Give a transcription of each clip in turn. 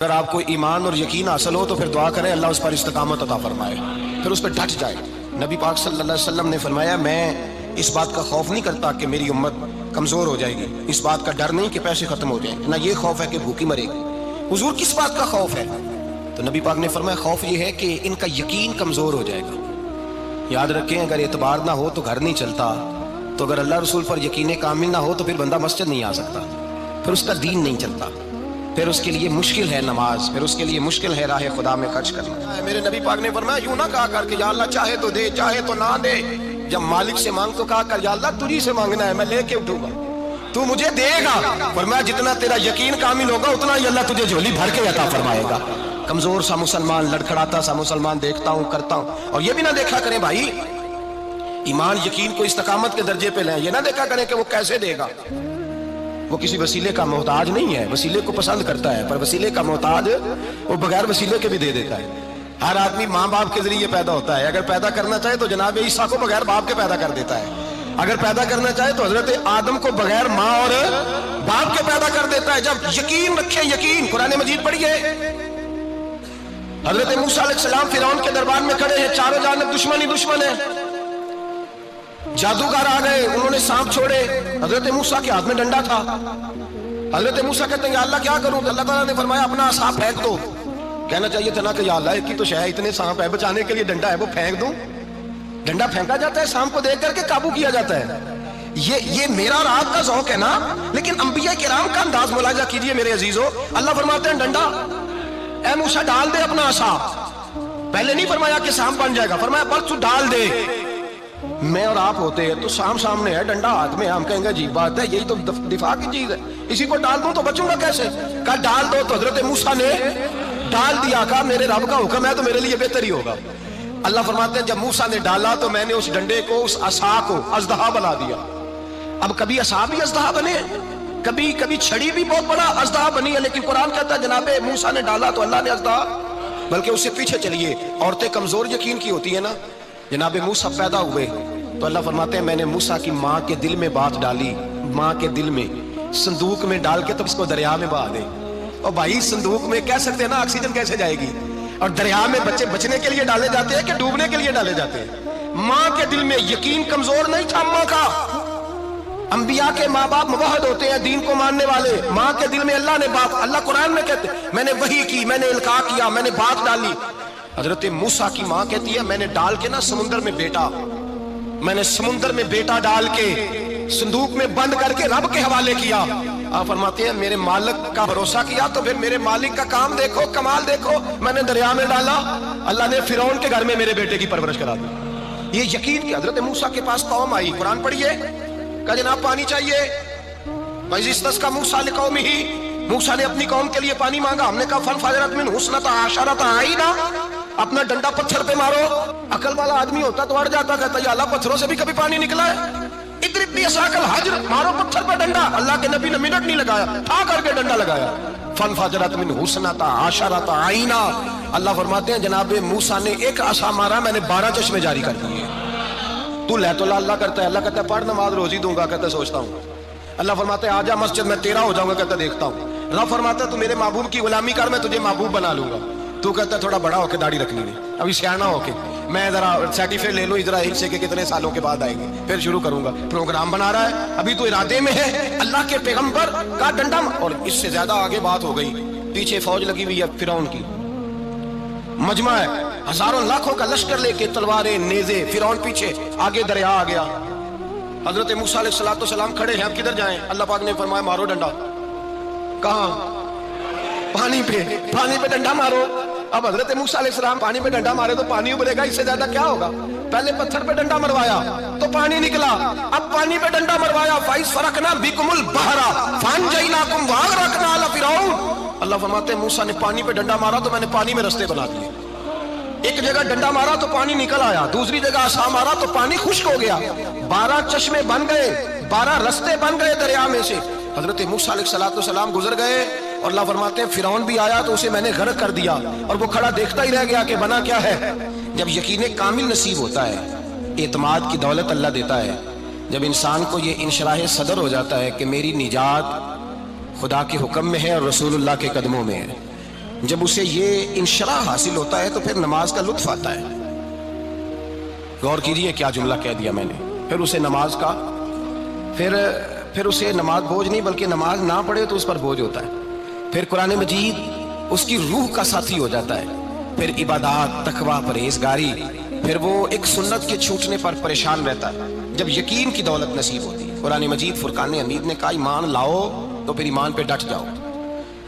اگر آپ کو ایمان اور یقین حاصل ہو تو پھر دعا کریں اللہ اس پر استقامت عطا فرمائے، پھر اس پہ ڈٹ جائے۔ نبی پاک صلی اللہ علیہ وسلم نے فرمایا میں اس بات کا خوف نہیں کرتا کہ میری امت کمزور ہو جائے گی، اس بات کا ڈر نہیں کہ پیسے ختم ہو جائیں، نہ یہ خوف ہے کہ بھوکی مرے گی۔ حضور کس بات کا خوف ہے؟ تو نبی پاک نے فرمایا خوف یہ ہے کہ ان کا یقین کمزور ہو جائے گا۔ یاد رکھیں اگر اعتبار نہ ہو تو گھر نہیں چلتا، تو اگر اللہ رسول پر یقین کامل نہ ہو تو پھر بندہ مسجد نہیں آ سکتا، پھر اس کا دین نہیں چلتا، پھر اس کے لیے مشکل ہے نماز، پھر اس کے لیے مشکل ہے راہ خدا میں خرچ کرنا۔ میرے نبی پاک نے فرمایا یوں نہ کہا کر کہ یا اللہ چاہے تو دے چاہے تو نہ دے، جب مالک سے مانگ تو کہا کر یا اللہ تجھی سے مانگنا ہے، میں لے کے اٹھوں گا، تو مجھے دے گا۔ فرمایا جتنا تیرا یقین کامل ہوگا اتنا ہی اللہ تجھے جھولی بھر کے عطا فرمائے گا۔ کمزور سا مسلمان، لڑکھڑاتا سا مسلمان دیکھتا ہوں کرتا ہوں، اور یہ بھی نہ دیکھا کریں بھائی ایمان یقین کو استقامت کے درجے پہ لیں، یہ نہ دیکھا کریں کہ وہ کیسے دے گا، وہ کسی وسیلے کا محتاج نہیں ہے، وسیلے کو پسند کرتا ہے، پر وسیلے کا محتاج وہ بغیر وسیلے کے بھی دے دیتا ہے۔ ہر آدمی ماں باپ کے ذریعے پیدا ہوتا ہے، اگر پیدا کرنا چاہے تو جناب عیسیٰ کو بغیر باپ کے پیدا کر دیتا ہے، اگر پیدا کرنا چاہے تو حضرت آدم کو بغیر ماں اور باپ کے پیدا کر دیتا ہے۔ جب یقین رکھیں، یقین قرآن مجید پڑھیے، حضرت موسیٰ علیہ السلام فرعون کے دربار میں کھڑے ہیں، چاروں جانب دشمن ہی دشمن ہے، جادوگر آ گئے، انہوں نے سانپ چھوڑے، حضرت موسیٰ کے ہاتھ میں ڈنڈا تھا، حضرت موسیٰ کہتے ہیں یا اللہ کیا کروں؟ اللہ تعالیٰ نے فرمایا اپنا عصا پھینک دو۔ کہنا چاہیے تھا نا کہ یا اللہ ایک ہی تو شے ہے، اتنے سانپ ہے، بچانے کے لیے ڈنڈا ہے وہ پھینک دوں؟ ڈنڈا پھینکا جاتا ہے، سانپ کو دیکھ کر کے قابو کیا جاتا ہے۔ یہ میرا اور آپ کا ذوق ہے نا، لیکن انبیاء کرام کا انداز ملاحظہ کیجئے میرے عزیزو۔ اللہ فرماتے ہیں ڈنڈا، اے موسیٰ ڈال دے اپنا عصا۔ پہلے نہیں فرمایا کہ سانپ بن جائے گا، فرمایا بس تو ڈال دے۔ میں اور آپ ہوتے ہیں تو سانپ سامنے ہے، ڈنڈا ہاتھ میں، ہم کہیں گے عجیب بات ہے، یہی تو دفاع کی چیز ہے، اسی کو ڈال دوں تو بچوں گا کیسے؟ کہا ڈال دو، تو حضرت موسیٰ نے ڈال دیا، کہا میرے رب کا حکم ہے تو میرے لیے بہتر ہی ہوگا۔ اللہ فرماتے ہیں جب موسیٰ نے ڈالا تو میں نے اس ڈنڈے کو، اس عصا کو اژدہا بنا دیا۔ اب کبھی عصا بھی اژدہا بنے، کبھی چھڑی بھی بہت بڑا اژدہا بنی ہے، لیکن قرآن کہتا ہے جناب موسیٰ نے ڈالا تو اللہ نے اژدہا، بلکہ اس سے پیچھے چلیے، عورتیں کمزور یقین کی ہوتی ہیں نا، جناب موسیٰ پیدا ہوئے تو اللہ فرماتے ہیں میں نے موسیٰ کی ماں کے دل میں بات ڈالی، ماں کے دل میں صندوق میں ڈال کے تو اس کو دریا میں بہا دے۔ اور بھائی صندوق میں کہہ سکتے ہیں نا آکسیجن کیسے جائے گی، اور دریا میں بچے بچنے کے لیے ڈالے جاتے ہیں کہ ڈوبنے کے لیے ڈالے جاتے ہیں؟ ماں کے دل میں یقین کمزور نہیں تھا ماں کا۔ انبیاء کے ماں باپ موحد ہوتے ہیں، دین کو ماننے والے، ماں کے دل میں اللہ نے بات، اللہ قرآن میں کہتے ہیں میں نے وحی کی، میں نے القاء کیا، میں نے بات ڈالی۔ حضرت موسیٰ کی ماں کہتی ہے میں نے ڈال کے نا سمندر میں بیٹا، میں نے سمندر میں بیٹا ڈال کے صندوق میں بند کر کے رب کے حوالے کیا۔ آپ فرماتے ہیں میرے مالک کا بھروسہ کیا تو پھر میرے مالک کا کام دیکھو، کمال دیکھو، میں نے دریا میں ڈالا، اللہ نے فرعون کے گھر میں میرے بیٹے کی پرورش کرا دی۔ یہ یقین کہ حضرت موسیٰ کے پاس قوم آئی، قرآن پڑھیے، کہا جناب پانی چاہیے، وَإِذِ اسْتَسْقَىٰ مُوسَىٰ لِقَوْمِهِ، موسیٰ نے اپنی قوم کے لیے پانی مانگا، ہم نے کہا فَانْفَجَرَتْ مِنْهُ اثْنَتَا عَشَرَةَ عَيْنًا، اپنا ڈنڈا پتھر پہ مارو۔ عقل والا آدمی ہوتا تو اڑ جاتا، کہتا یا اللہ پتھروں سے بھی کبھی پانی نکلا ہے؟ اضرب بعصاک الحجر، مارو پتھر پہ ڈنڈا۔ اللہ کے نبی نے منٹ نہیں لگایا، تھا کر کے ڈنڈا لگایا، فَانْفَجَرَتْ مِنْهُ اثْنَتَا عَشَرَةَ عَيْنًا۔ اللہ فرماتے ہیں جناب موسیٰ نے ایک عصا مارا، میں نے 12 چشمے جاری کر دیے۔ تو لے تو اللہ کرتا ہے، اللہ کہتا ہے پڑھ نماز روزی دوں گا، کہتا ہے سوچتا ہوں۔ اللہ فرماتے ہیں آجا مسجد میں تیرا ہو جاؤں گا، کہتا ہے دیکھتا ہوں۔ اللہ فرماتا ہے تو میرے محبوب کی غلامی کر، میں تجھے محبوب بنا لوں گا۔ تو کہتا ہے تھوڑا بڑا ہو کے داڑھی رکھنی ہے، ابھی سیانا ہو کے، میں ذرا سرٹیفکیٹ لے لوں اسرائیل سے کہ کتنے سالوں کے بعد آئیں گے، پھر شروع کروں گا۔ پروگرام بنا رہا ہے، ابھی تو ارادے میں ہے۔ اللہ کے پیغمبر کا ڈنڈا، اور اس سے زیادہ آگے بات ہو گئی، پیچھے فوج لگی ہوئی ہے فرعون کی، مجمع ہے، ہزاروں لاکھوں کا لشکر لے کے، تلواریں نیزے، فرعون پیچھے، آگے دریا آ گیا۔ حضرت موسیٰ علیہ السلام کھڑے ہیں، اب کدھر جائیں؟ اللہ پاک نے فرمایا مارو ڈنڈا۔ کہاں؟ پانی پہ ڈنڈا مارو۔ اب حضرت موسیٰ علیہ السلام پانی پہ ڈنڈا مارے تو پانی ابلے گا، اس سے زیادہ کیا ہوگا؟ پہلے پتھر پہ ڈنڈا مروایا تو پانی نکلا، اب پانی پہ ڈنڈا مروایا، فَإِذْ فَرَقْنَا بِكُمُ الْبَحْرَ فَأَنْجَيْنَاكُمْ وَأَغْرَقْنَا آلَ فِرْعَوْنَ۔ اللہ فرماتے ہیں موسیٰ نے پانی پہ ڈنڈا مارا تو میں نے پانی میں رستے بنا دیے۔ ایک جگہ ڈنڈا مارا تو پانی نکل آیا، دوسری جگہ عصا مارا تو پانی خشک ہو گیا، 12 چشمے بن گئے، 12 رستے بن گئے دریا میں سے۔ حضرت موسیٰ علیہ السلام گزر گئے، اور اللہ فرماتے ہیں فرعون بھی آیا تو اسے میں نے غرق کر دیا، اور وہ کھڑا دیکھتا ہی رہ گیا کہ بنا کیا ہے۔ جب یقین کامل نصیب ہوتا ہے، اعتماد کی دولت اللہ دیتا ہے، جب انسان کو یہ انشراح صدر ہو جاتا ہے کہ میری نجات خدا کے حکم میں ہے اور رسول اللہ کے قدموں میں ہے، جب اسے یہ انشراح حاصل ہوتا ہے تو پھر نماز کا لطف آتا ہے. غور کیجیے کیا جملہ کہہ دیا میں نے. پھر اسے نماز کا پھر اسے نماز بوجھ نہیں بلکہ نماز نہ پڑھے تو اس پر بوجھ ہوتا ہے. پھر قرآن مجید اس کی روح کا ساتھی ہو جاتا ہے. پھر عبادات، تقوی، پرہیزگاری. پھر وہ ایک سنت کے چھوٹنے پر پریشان رہتا ہے جب یقین کی دولت نصیب ہوتی ہے. قرآن مجید فرقان حمید نے کہا ایمان لاؤ تو پھر ایمان پہ ڈٹ جاؤ،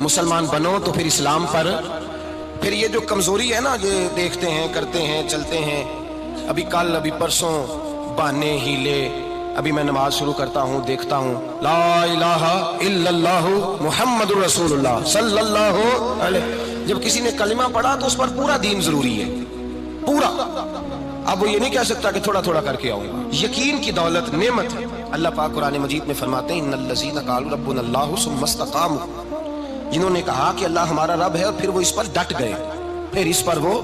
مسلمان بنو تو پھر اسلام پر. پھر یہ جو کمزوری ہے نا، یہ دیکھتے ہیں، کرتے ہیں، چلتے ہیں، ابھی کل ابھی پرسوں بہانے ہیلے، ابھی میں نماز شروع کرتا ہوں دیکھتا ہوں لا الہ الا اللہ محمد رسول اللہ صلی اللہ علیہ. جب کسی نے کلمہ پڑھا تو اس پر پورا دین ضروری ہے، پورا. اب وہ یہ نہیں کہہ سکتا کہ تھوڑا تھوڑا کر کے آؤں گا. یقین کی دولت نعمت ہے. اللہ پاک قرآن مجید میں فرماتے ہیں ان الذین قالوا ربنا اللہ ثم استقاموا، جنہوں نے کہا کہ اللہ ہمارا رب ہے اور پھر وہ اس پر ڈٹ گئے. پھر اس پر وہ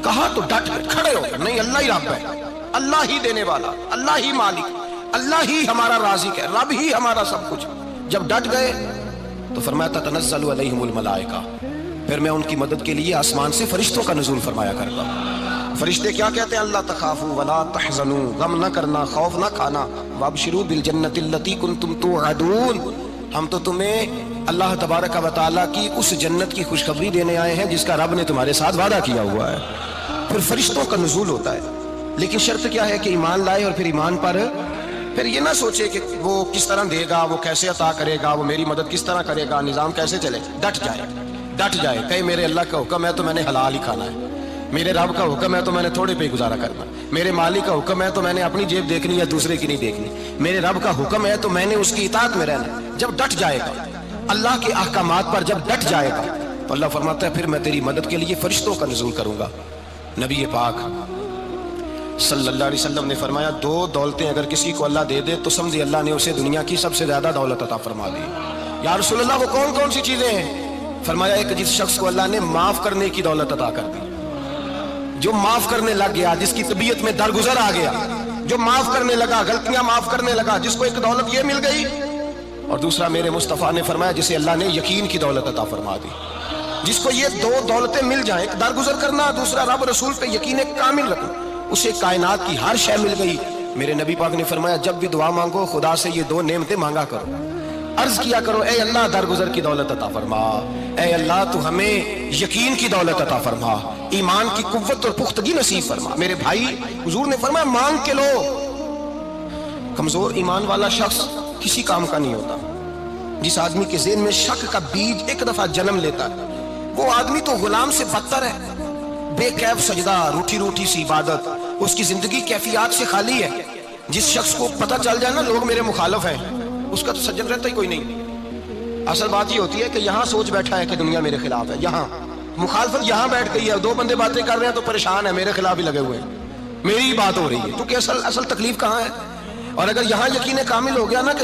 کہا تو ڈٹ گئے، کھڑے ہو گئے. نہیں، اللہ ہی رب ہے، اللہ ہی دینے والا، اللہ ہی مالک، اللہ ہی ہمارا رازق ہے، رب ہی ہمارا سب کچھ. جب ڈٹ گئے تو فرمایا تنزل علیہم الملائکہ، پھر میں ان کی مدد کے لیے آسمان سے فرشتوں کا نزول فرمایا کرتا. فرشتے کیا کہتے ہیں؟ اللہ تخافوا ولا تحزنوا، غم نہ کرنا، خوف نہ کھانا، وابشروا بالجنۃ التی کنتم توعدون، ہم تو تمہیں اللہ تبارک و تعالیٰ کی اس جنت کی خوشخبری دینے آئے ہیں جس کا رب نے تمہارے ساتھ وعدہ کیا ہوا ہے. پھر فرشتوں کا نزول ہوتا ہے. لیکن شرط کیا ہے کہ ایمان لائے اور پھر ایمان پر پھر یہ نہ سوچے کہ وہ کس طرح دے گا، وہ کیسے عطا کرے گا، وہ میری مدد کس طرح کرے گا، نظام کیسے چلے. ڈٹ جائے کہ میرے اللہ کا حکم ہے تو میں نے حلال ہی کھانا ہے، میرے رب کا حکم ہے تو میں نے تھوڑے پہ گزارا کرنا، میرے مالک کا حکم ہے تو میں نے اپنی جیب دیکھنی یا دوسرے کی نہیں دیکھنی، میرے رب کا حکم ہے تو میں نے اس کی اطاعت میں رہنا. جب ڈٹ جائے گا اللہ کے احکامات پر، جب ڈٹ جائے گا تو اللہ فرماتا ہے پھر میں تیری مدد کے لیے فرشتوں کا نزول کروں گا. نبی پاک صلی اللہ علیہ وسلم نے فرمایا دو دولتیں اگر کسی کو اللہ دے دے تو سمجھے اللہ نے اسے دنیا کی سب سے زیادہ دولت عطا فرما دی. یا رسول اللہ وہ کون کون سی چیزیں ہیں؟ فرمایا ایک جس شخص کو اللہ نے معاف کرنے کی دولت عطا کر دی، جو معاف کرنے لگ گیا، جس کی طبیعت میں درگزر آ گیا، جو معاف کرنے لگا، غلطیاں معاف کرنے لگا، جس کو ایک دولت یہ مل گئی. اور دوسرا میرے مصطفیٰ نے فرمایا جسے اللہ نے یقین کی دولت عطا فرما دی. جس کو یہ دو دولتیں مل جائیں، ایک درگزر کرنا، دوسرا رب رسول پہ یقین کامل رکھنا، اسے کائنات کی ہر شے مل گئی. میرے نبی پاک نے فرمایا جب بھی دعا مانگو خدا سے یہ دو نعمتیں مانگا کرو، عرض کیا کرو اے اللہ درگزر کی دولت عطا فرما، اے اللہ تو ہمیں یقین کی دولت عطا فرما، ایمان کی قوت اور پختگی نصیب فرما. میرے بھائی حضور نے فرمایا مانگ کے لو. کمزور ایمان والا شخص کسی کام کا نہیں ہوتا. جس آدمی کے ذہن میں شک کا بیج ایک دفعہ جنم لیتا ہے وہ آدمی تو غلام سے بدتر ہے. بے کیف سجدہ، روٹھی روٹھی سی عبادت، اس کی زندگی کیفیات سے خالی ہے. جس شخص کو پتہ چل جائے نا لوگ میرے مخالف ہیں، اس کا تو سجن رہتا ہی کوئی نہیں. اصل بات یہ ہوتی ہے کہ یہاں سوچ بیٹھا ہے کہ دنیا میرے خلاف ہے، یہاں مخالفت یہاں بیٹھ گئی ہے، دو بندے باتیں کر رہے ہیں تو پریشان ہے، میرے خلاف ہی لگے ہوئے ہیں، میری ہی بات ہو رہی ہے. کیونکہ اصل تکلیف کہاں ہے؟ اور اگر یہاں یقین کامل ہو گیا نا کہ